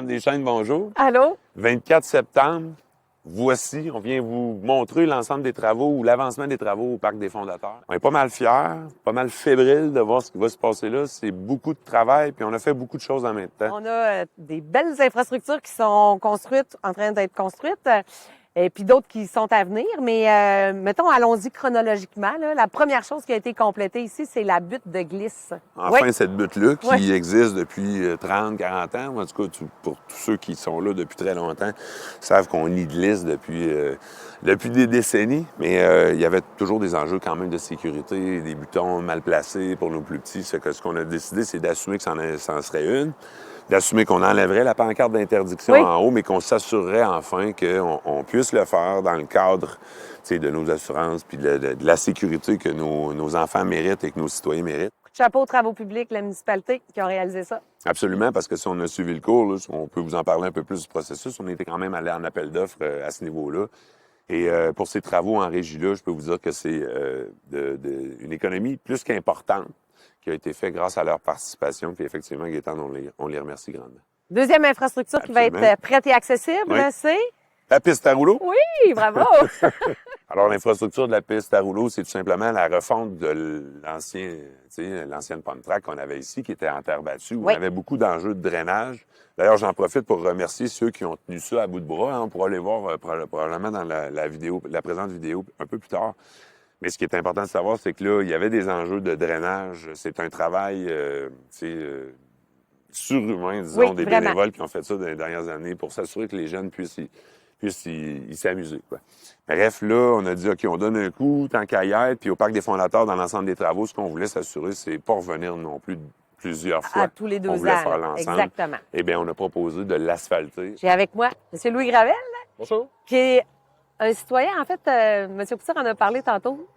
Deschaines, bonjour. Allô? 24 septembre, voici, on vient vous montrer l'ensemble des travaux ou l'avancement des travaux au Parc des Fondateurs. On est pas mal fiers, pas mal fébriles de voir ce qui va se passer là. C'est beaucoup de travail, puis on a fait beaucoup de choses en même temps. On a des belles infrastructures qui sont construites, en train d'être construites, et puis d'autres qui sont à venir. Mais mettons, allons-y chronologiquement. Là. La première chose qui a été complétée ici, c'est la butte de glisse. Enfin, Oui. cette butte-là, qui Oui. existe depuis 30, 40 ans, en tout cas, pour tous ceux qui sont là depuis très longtemps, savent qu'on y glisse depuis des décennies. Mais il y avait toujours des enjeux quand même de sécurité, des boutons mal placés pour nos plus petits. C'est que ce qu'on a décidé, c'est d'assumer que ça en serait une, d'assumer qu'on enlèverait la pancarte d'interdiction Oui. en haut, mais qu'on s'assurerait enfin qu'on puisse le faire dans le cadre de nos assurances puis de la sécurité que nos enfants méritent et que nos citoyens méritent. Chapeau aux travaux publics, la municipalité qui ont réalisé ça. Absolument, parce que si on a suivi le cours, là, on peut vous en parler un peu plus du processus. On était quand même allé en appel d'offres à ce niveau-là. Et pour ces travaux en régie-là, je peux vous dire que c'est une économie plus qu'importante qui a été faite grâce à leur participation. Puis effectivement, Gaétane, on les remercie grandement. Deuxième infrastructure qui va Absolument. être prête et accessible, Oui. c'est... La piste à rouleau. Oui, bravo! Alors, l'infrastructure de la piste à rouleau, c'est tout simplement la refonte de l'ancienne pump track qu'on avait ici, qui était en terre battue, où Oui. on avait beaucoup d'enjeux de drainage. D'ailleurs, j'en profite pour remercier ceux qui ont tenu ça à bout de bras. Hein. On pourra les voir probablement dans la présente vidéo un peu plus tard. Mais ce qui est important de savoir, c'est que là, il y avait des enjeux de drainage. C'est un travail surhumain, disons, Oui, des vraiment. bénévoles qui ont fait ça dans les dernières années pour s'assurer que les jeunes puissent y s'amuser, quoi. Bref, là, on a dit, OK, on donne un coup, tant qu'à y être, puis au Parc des Fondateurs, dans l'ensemble des travaux, ce qu'on voulait s'assurer, c'est pas revenir non plus plusieurs fois. À tous les 2 On ans. voulait faire là. l'ensemble. Exactement. Eh bien, on a proposé de l'asphalter. J'ai avec moi M. Louis Gravel, Bonjour. qui est un citoyen. En fait, M. Poussard en a parlé tantôt.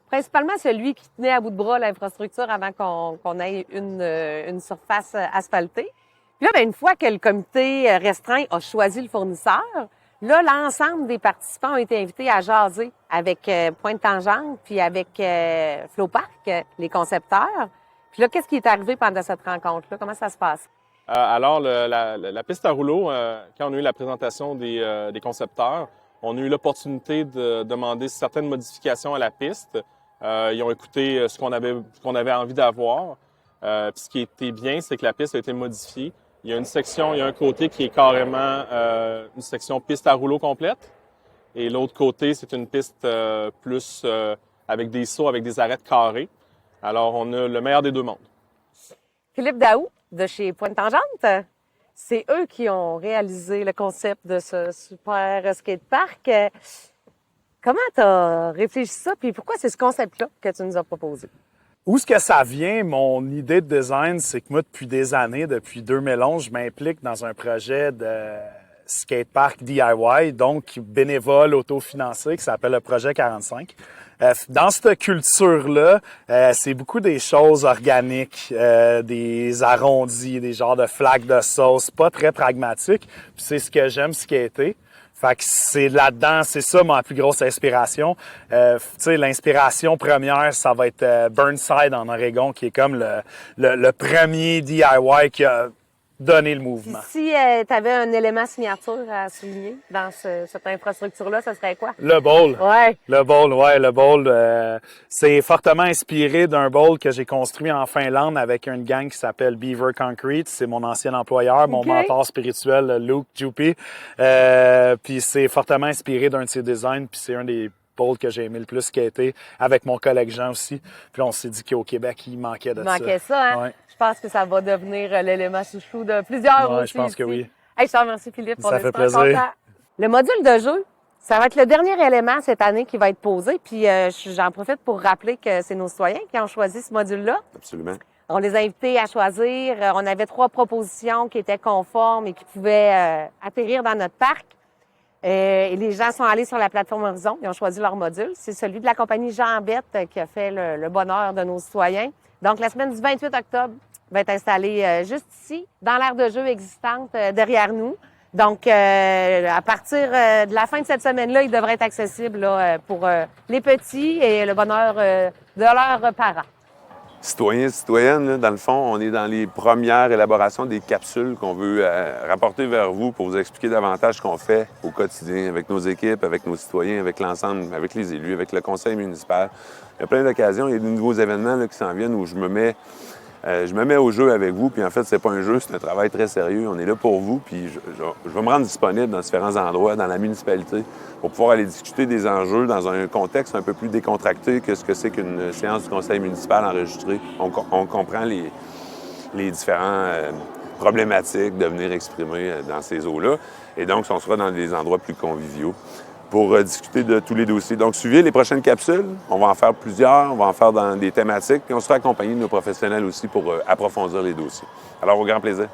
Principalement celui qui tenait à bout de bras l'infrastructure avant qu'on ait une surface asphaltée. Puis là, bien, une fois que le comité restreint a choisi le fournisseur, là, l'ensemble des participants ont été invités à jaser avec Pointe Tangente puis avec Flowpark, les concepteurs. Puis là, qu'est-ce qui est arrivé pendant cette rencontre-là? Comment ça se passe? Alors, la piste à rouleau, quand on a eu la présentation des concepteurs, on a eu l'opportunité de demander certaines modifications à la piste. Ils ont écouté ce qu'on avait envie d'avoir. Puis ce qui était bien, c'est que la piste a été modifiée. Il y a une section, il y a un côté qui est carrément une section piste à rouleau complète. Et l'autre côté, c'est une piste plus avec des sauts, avec des arêtes carrées. Alors, on a le meilleur des deux mondes. Philippe Daou, de chez Pointe Tangente, c'est eux qui ont réalisé le concept de ce super skatepark. Comment tu as réfléchi ça, puis pourquoi c'est ce concept-là que tu nous as proposé? Où est-ce que ça vient, mon idée de design, c'est que moi, depuis des années, depuis 2011, je m'implique dans un projet de skatepark DIY, donc bénévole autofinancé, qui s'appelle le Projet 45. Dans cette culture-là, c'est beaucoup des choses organiques, des arrondis, des genres de flaques de sauce, pas très pragmatiques. Puis c'est ce que j'aime skater. Fait que c'est là-dedans, c'est ça ma plus grosse inspiration. Tu sais, l'inspiration première, ça va être Burnside en Oregon, qui est comme le premier DIY qui a donné le Puis mouvement. si tu avais un élément signature à souligner dans cette infrastructure-là, ça serait quoi? Le bowl. Ouais. Le bowl, ouais, le bowl. C'est fortement inspiré d'un bowl que j'ai construit en Finlande avec une gang qui s'appelle Beaver Concrete. C'est mon ancien employeur, mon OK. mentor spirituel, Luke Juppy. Puis c'est fortement inspiré d'un de ses designs, puis c'est un des bowls que j'ai aimé le plus skater avec mon collègue Jean aussi. Puis on s'est dit qu'au Québec, il manquait de Il manquait ça, hein? Ouais. Je pense que ça va devenir l'élément chouchou de plusieurs Ouais, aussi je pense que ici. oui. Hey, je te remercie, Philippe, pour Ça le fait super plaisir. content. Le module de jeu, ça va être le dernier élément cette année qui va être posé. Puis j'en profite pour rappeler que c'est nos citoyens qui ont choisi ce module-là. Absolument. On les a invités à choisir. On avait 3 propositions qui étaient conformes et qui pouvaient atterrir dans notre parc. Et les gens sont allés sur la plateforme Horizon. Ils ont choisi leur module. C'est celui de la compagnie Jean Bette qui a fait le bonheur de nos citoyens. Donc, la semaine du 28 octobre va être installée juste ici, dans l'aire de jeu existante derrière nous. Donc, à partir de la fin de cette semaine-là, il devrait être accessible là, pour les petits et le bonheur de leurs parents. Citoyens, citoyennes, là, dans le fond, on est dans les premières élaborations des capsules qu'on veut rapporter vers vous pour vous expliquer davantage ce qu'on fait au quotidien avec nos équipes, avec nos citoyens, avec l'ensemble, avec les élus, avec le conseil municipal. Il y a plein d'occasions, il y a de nouveaux événements là, qui s'en viennent où je me mets au jeu avec vous, puis en fait, c'est pas un jeu, c'est un travail très sérieux. On est là pour vous, puis je vais me rendre disponible dans différents endroits, dans la municipalité, pour pouvoir aller discuter des enjeux dans un contexte un peu plus décontracté que ce que c'est qu'une séance du conseil municipal enregistrée. On comprend les différentes problématiques de venir exprimer dans ces eaux-là, et donc on sera dans des endroits plus conviviaux pour discuter de tous les dossiers. Donc, suivez les prochaines capsules. On va en faire plusieurs, on va en faire dans des thématiques, puis on sera accompagné de nos professionnels aussi pour approfondir les dossiers. Alors, au grand plaisir.